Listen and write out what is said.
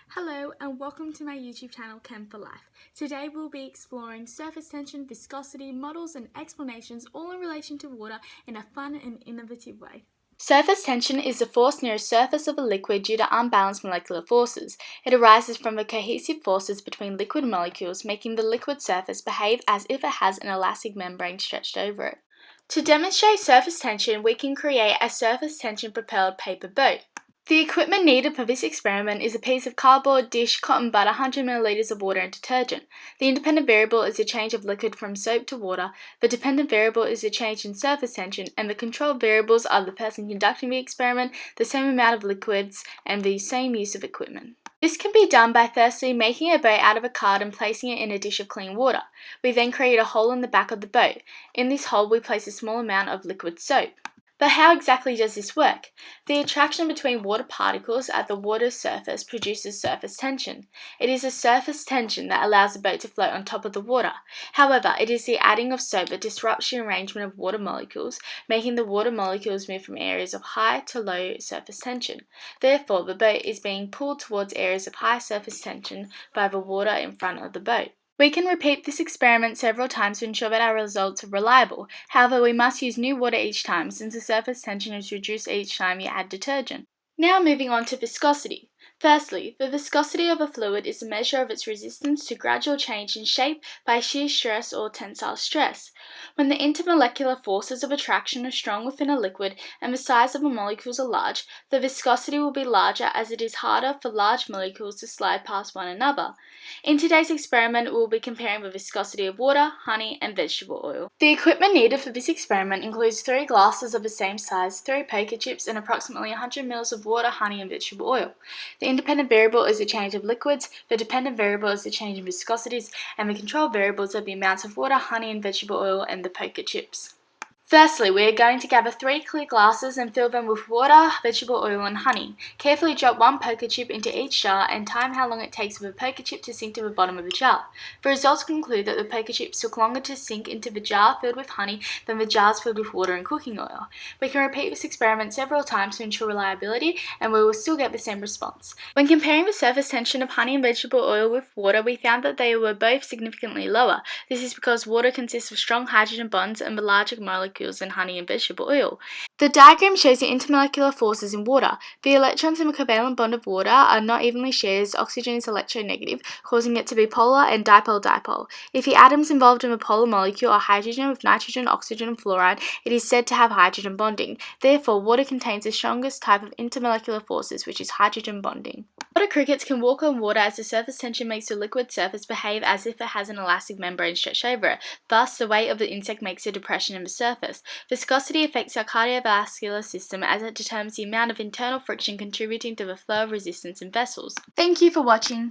Hello and welcome to my YouTube channel Chem for Life. Today we'll be exploring surface tension, viscosity, models and explanations all in relation to water in a fun and innovative way. Surface tension is the force near a surface of a liquid due to unbalanced molecular forces. It arises from the cohesive forces between liquid molecules, making the liquid surface behave as if it has an elastic membrane stretched over it. To demonstrate surface tension, we can create a surface tension propelled paper boat. The equipment needed for this experiment is a piece of cardboard, dish, cotton bud, 100 ml of water and detergent. The independent variable is the change of liquid from soap to water, the dependent variable is the change in surface tension, and the controlled variables are the person conducting the experiment, the same amount of liquids, and the same use of equipment. This can be done by firstly making a boat out of a card and placing it in a dish of clean water. We then create a hole in the back of the boat. In this hole we place a small amount of liquid soap. But how exactly does this work? The attraction between water particles at the water's surface produces surface tension. It is the surface tension that allows the boat to float on top of the water. However, it is the adding of soap that disrupts the arrangement of water molecules, making the water molecules move from areas of high to low surface tension. Therefore, the boat is being pulled towards areas of high surface tension by the water in front of the boat. We can repeat this experiment several times to ensure that our results are reliable. However, we must use new water each time since the surface tension is reduced each time you add detergent. Now moving on to viscosity. Firstly, the viscosity of a fluid is a measure of its resistance to gradual change in shape by shear stress or tensile stress. When the intermolecular forces of attraction are strong within a liquid and the size of the molecules are large, the viscosity will be larger as it is harder for large molecules to slide past one another. In today's experiment, we will be comparing the viscosity of water, honey, and vegetable oil. The equipment needed for this experiment includes 3 glasses of the same size, 3 poker chips, and approximately 100 ml of water, honey, and vegetable oil. The independent variable is the change of liquids, the dependent variable is the change in viscosities, and the control variables are the amounts of water, honey, and vegetable oil and the poker chips. Firstly, we are going to gather 3 clear glasses and fill them with water, vegetable oil and honey. Carefully drop 1 poker chip into each jar and time how long it takes for the poker chip to sink to the bottom of the jar. The results conclude that the poker chips took longer to sink into the jar filled with honey than the jars filled with water and cooking oil. We can repeat this experiment several times to ensure reliability and we will still get the same response. When comparing the surface tension of honey and vegetable oil with water, we found that they were both significantly lower. This is because water consists of strong hydrogen bonds and the larger molecules in honey and vegetable oil. The diagram shows the intermolecular forces in water. The electrons in the covalent bond of water are not evenly shared as oxygen is electronegative, causing it to be polar and dipole-dipole. If the atoms involved in the polar molecule are hydrogen with nitrogen, oxygen, and fluoride, it is said to have hydrogen bonding. Therefore, water contains the strongest type of intermolecular forces, which is hydrogen bonding. Water crickets can walk on water as the surface tension makes the liquid surface behave as if it has an elastic membrane stretched over it. Thus, the weight of the insect makes a depression in the surface. Viscosity affects our cardiovascular system as it determines the amount of internal friction contributing to the flow of resistance in vessels. Thank you for watching.